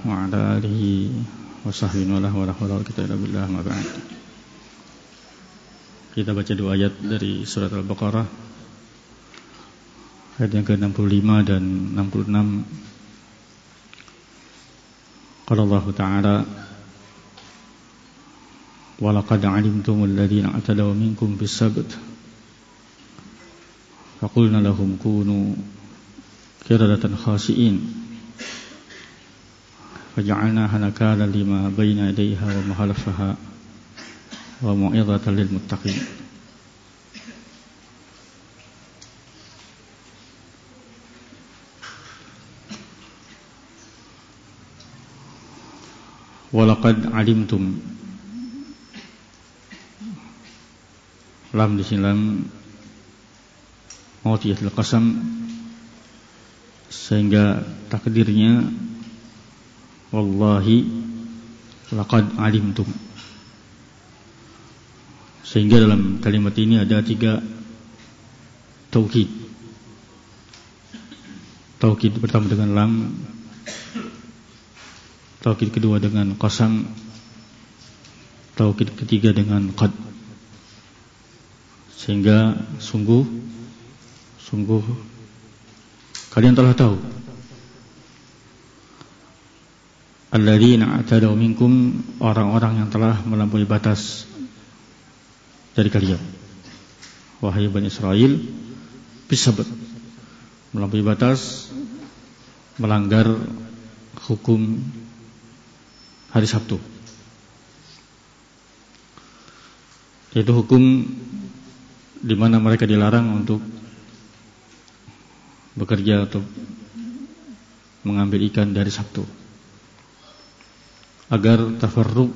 wa ala alihi wa sahbihi wa la hawla illa billah ma ba'd. Kita baca dua ayat dari surat Al-Baqarah, ayat yang ke-65 dan 66. Qala Allah Ta'ala, wa laqad 'alimtumul ladzina i'tadaw minkum bis-sabt faqulna lahum kunu qiradatan khasi'in faja'alnaha nakalan lima baina yadayha wa ma khalfaha wa mau'izatan lil muttaqin. Walaqad alimtum, lam di sini lam mautiyatul qasam, sehingga takdirnya wallahi laqad alimtum. Sehingga dalam kalimat ini ada 3 taukid. Taukid pertama dengan lam, taukid kedua dengan qasam, taukid ketiga dengan qad. Sehingga sungguh kalian telah tahu alladzina a'tadaw minkum, orang-orang yang telah melampaui batas dari kalian, wahai Bani Israel, bisabat, melampaui batas, melanggar hukum hari Sabtu, yaitu hukum di mana mereka dilarang untuk bekerja atau mengambil ikan dari Sabtu, agar tafarruq,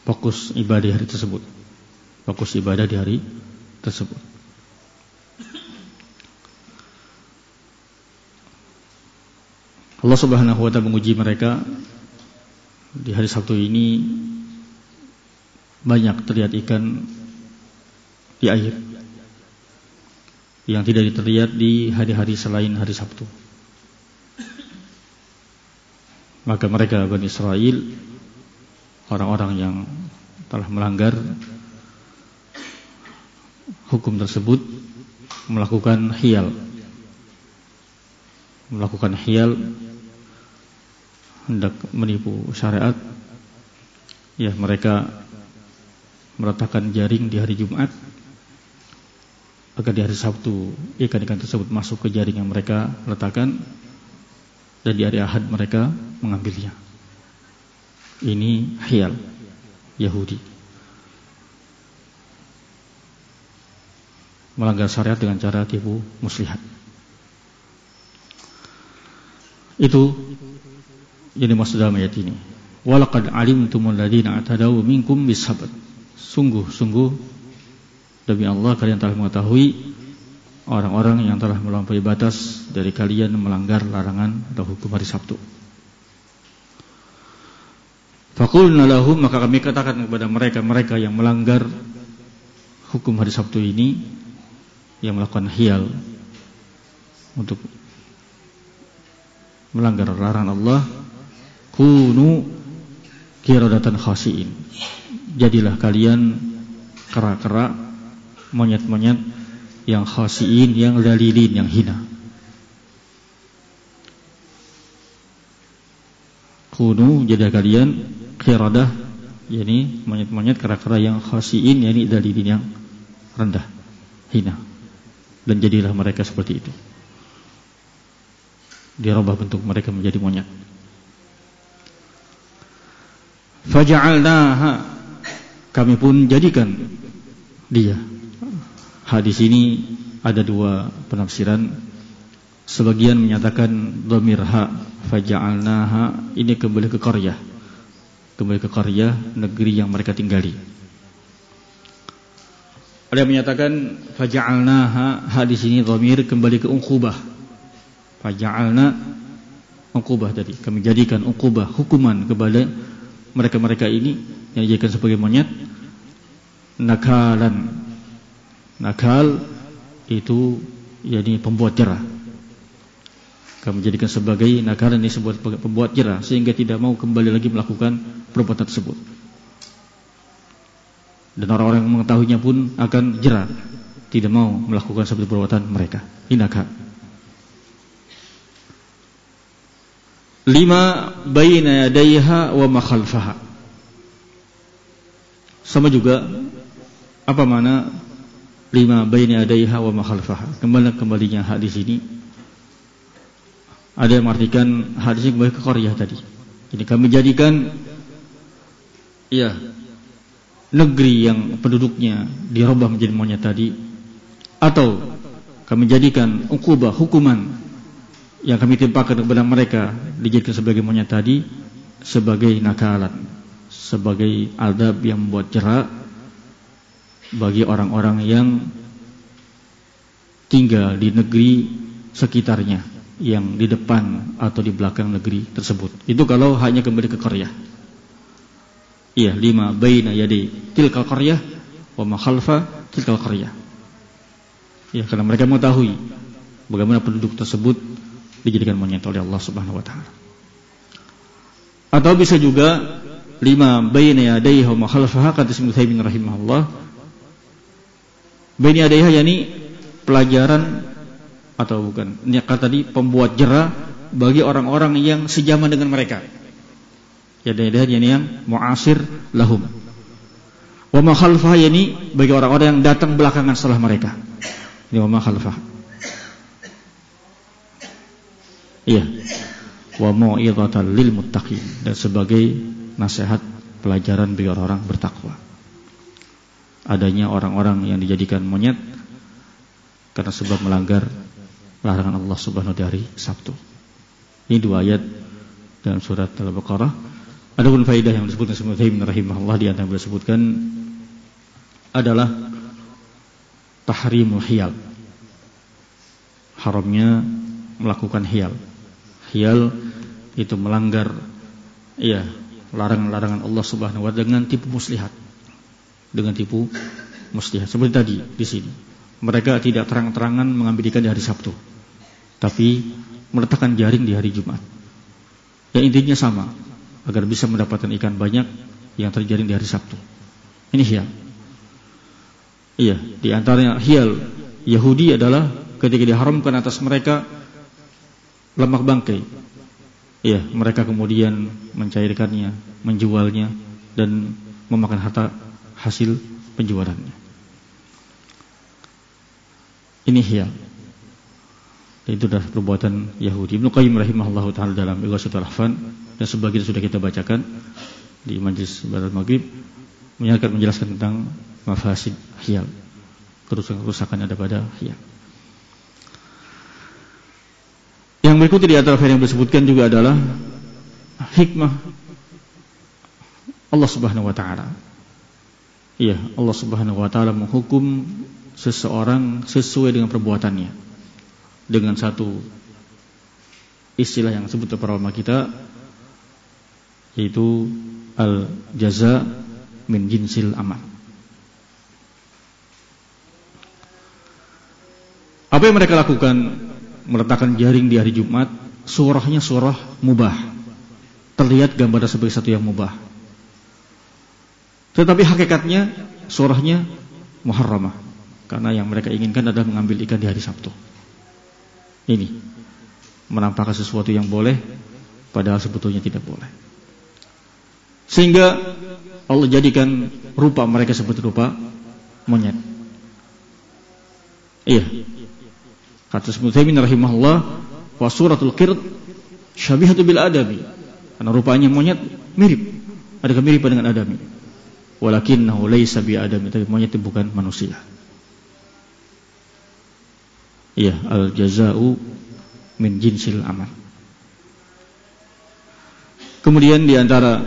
fokus ibadah di hari tersebut, fokus ibadah di hari tersebut. Allah Subhanahu wa ta'ala menguji mereka di hari Sabtu ini. Banyak terlihat ikan di air yang tidak terlihat di hari-hari selain hari Sabtu. Maka mereka Bani Israel, orang-orang yang telah melanggar hukum tersebut, melakukan hiyal, hendak menipu syariat. Ya, mereka meletakkan jaring di hari Jumat agar di hari Sabtu ikan-ikan tersebut masuk ke jaring yang mereka letakkan, dan di hari Ahad mereka mengambilnya. Ini hiyal Yahudi, melanggar syariat dengan cara tipu muslihat. Itu yang dimaksud dalam ayat ini. Walaqad alimtumul ladzina i'tadaw minkum bis-sabt. Sungguh demi Allah, kalian telah mengetahui orang-orang yang telah melampaui batas dari kalian, melanggar larangan atau hukum hari Sabtu. Faqulna lahum, maka kami katakan kepada mereka yang melanggar hukum hari Sabtu ini, yang melakukan hiyal untuk melanggar larangan Allah, kunu qiradatan khasiin, jadilah kalian kera-kera, monyet-monyet yang khasiin, yang dalilin, yang hina. Kunu, jadilah kalian qiradah, yakni monyet-monyet, kera-kera yang khasiin, yakni dalilin, yang rendah, hina. Dan jadilah mereka seperti itu. Dirubah bentuk mereka menjadi monyet. Faja'alnaha, kami pun jadikan dia. Hadis ini ada 2 penafsiran. Sebagian menyatakan dhamir ha, faja'alnaha, ini kembali ke qaryah, negeri yang mereka tinggali. Ada yang menyatakan faja'alnaha, hadis ini dhamir kembali ke Uqubah. Faja'alna Uqubah, tadi kami jadikan Uqubah, hukuman kepada mereka-mereka ini yang dijadikan sebagai monyet, nakalan. Nakal itu yakni pembuat jerah. Kami jadikan sebagai nakalan yang sebuah pembuat jera, sehingga tidak mau kembali lagi melakukan perbuatan tersebut. Dan orang-orang yang mengetahuinya pun akan jera, tidak mau melakukan seperti perbuatan mereka. Inaka. 5 baina yadayha wa ma khalfaha. Sama juga apa makna 5 baina yadayha wa ma khalfaha? Kembalinya hadis ini ada yang mengartikan hadisnya kembali ke qaryah tadi. Jadi kami jadikan negeri yang penduduknya dirubah menjadi monyet tadi, atau kami jadikan uqubah, hukuman yang kami timpakan kepada mereka dijadikan sebagai monyet tadi, sebagai nakalan, sebagai adab yang membuat jera bagi orang-orang yang tinggal di negeri sekitarnya, yang di depan atau di belakang negeri tersebut. Itu kalau hanya kembali ke qaryah. 5 baina yadi tilkal qaryah wa ma khalfa tilkal qaryah. Karena mereka mengetahui bagaimana penduduk tersebut dijadikan monyet oleh Allah Subhanahu wa taala. Atau bisa juga 5 baina yadayha wa ma khalfaha, kata Ibnu Utsaimin rahimahullah. Baina yadayha yakni pelajaran atau bukan, ini kata tadi pembuat jera bagi orang-orang yang sejaman dengan mereka. Yadayha yang muasir lahum. Wa ma khalfaha yani bagi orang-orang yang datang belakangan setelah mereka. Ini wa ma khalfaha. Wa mau'izatan lil muttaqin, dan sebagai nasihat pelajaran bagi orang-orang bertakwa. Adanya orang-orang yang dijadikan monyet karena sebab melanggar larangan Allah Subhanahu wa taala di hari Sabtu. Ini 2 ayat dalam surat Al-Baqarah. Adapun faedah yang disebutkan Ibnu Utsaimin rahimahullah di antara yang disebutkan adalah tahrimul hiyal. Haramnya melakukan hiyal. Hiyal itu melanggar larangan-larangan Allah Subhanahu wa taala dengan tipu muslihat. Seperti tadi di sini. Mereka tidak terang-terangan mengambil ikan di hari Sabtu, tapi meletakkan jaring di hari Jumat. Yang intinya sama, agar bisa mendapatkan ikan banyak yang terjaring di hari Sabtu. Ini hiyal. Di antaranya hiyal Yahudi adalah ketika diharamkan atas mereka lemak bangkai. Mereka kemudian mencairkannya, menjualnya, dan memakan harta hasil penjualannya. Ini hiyal. Itu adalah perbuatan Yahudi. Ibnu Qayyim rahimahullahu taala dalam Ighasatul Lahfan, dan sebagian sudah kita bacakan di majlis Barat Maghrib, menjelaskan tentang mafasid hiyal, kerusakan ada pada hiyal. Yang berikutnya di antara yang disebutkan juga adalah hikmah Allah Subhanahu wa taala. Allah Subhanahu wa taala menghukum seseorang sesuai dengan perbuatannya, dengan satu istilah yang disebut oleh para ulama kita, yaitu al-jaza min jinsil amal. Apa yang mereka lakukan? Meletakkan jaring di hari Jumat, surahnya surah mubah, terlihat gambarnya sebagai satu yang mubah, tetapi hakikatnya surahnya muharramah, karena yang mereka inginkan adalah mengambil ikan di hari Sabtu. Ini menampakkan sesuatu yang boleh, padahal sebetulnya tidak boleh. Sehingga Allah jadikan rupa mereka seperti rupa monyet. Kata Ibnu Utsaimin rahimahullah, wa suratul qird syabihatu bil adami, karena rupanya monyet mirip, ada kemiripan dengan adami. Walakinnahu laysa bi adami, tapi monyet itu bukan manusia. Al-jaza'u min jinsil amal. Kemudian di antara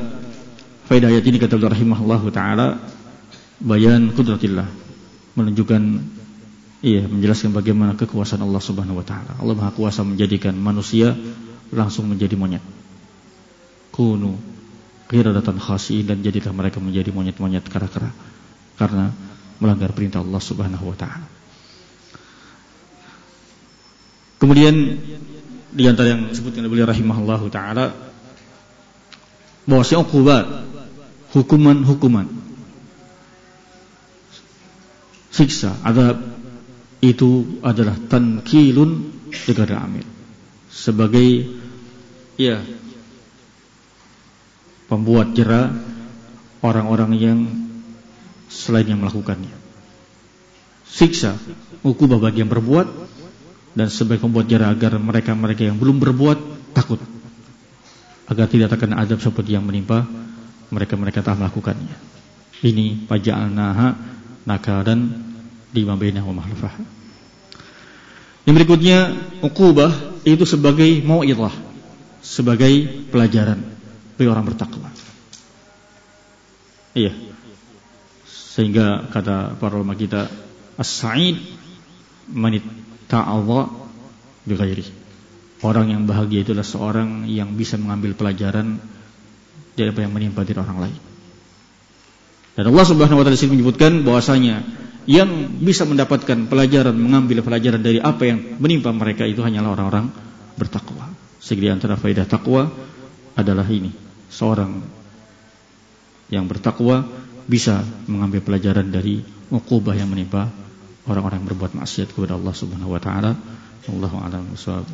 faedah ayat ini kata Allah rahimahullahu taala, bayan qudratillah, menunjukkan menjelaskan bagaimana kekuasaan Allah Subhanahu wa taala. Allah Maha Kuasa menjadikan manusia langsung menjadi monyet. Kunu qiradatan khasi'in, dan jadilah mereka menjadi monyet-monyet kera-kera karena melanggar perintah Allah Subhanahu wa taala. Kemudian di antara yang disebutkan oleh beliau rahimahullahu taala bahwa uqubat, hukuman-hukuman, siksa, azab itu adalah tankilun lighairil amil, sebagai pembuat jera orang-orang yang selain yang melakukannya. Siksa, ukubah bagi yang berbuat, dan sebagai pembuat jera agar mereka-mereka yang belum berbuat takut agar tidak terkena azab seperti yang menimpa mereka-mereka telah melakukannya. Ini faja'alnaha nakalan lima bainahum wa mahlafah. Yang berikutnya, ukubah itu sebagai mau'izah, sebagai pelajaran bagi orang bertakwa. Iya. Sehingga kata para ulama kita, as-sa'id man ta'adha bi ghairi. Orang yang bahagia itulah seorang yang bisa mengambil pelajaran dari apa yang menimpa diri orang lain. Dan Allah Subhanahu wa taala disini menyebutkan bahwasanya yang bisa mendapatkan pelajaran, mengambil pelajaran dari apa yang menimpa mereka itu hanyalah orang-orang bertakwa. Sehingga antara faedah takwa adalah ini, seorang yang bertakwa bisa mengambil pelajaran dari uqubah yang menimpa orang-orang yang berbuat maksiat kepada Allah Subhanahu wa taala. Wallahu a'lam bishawab.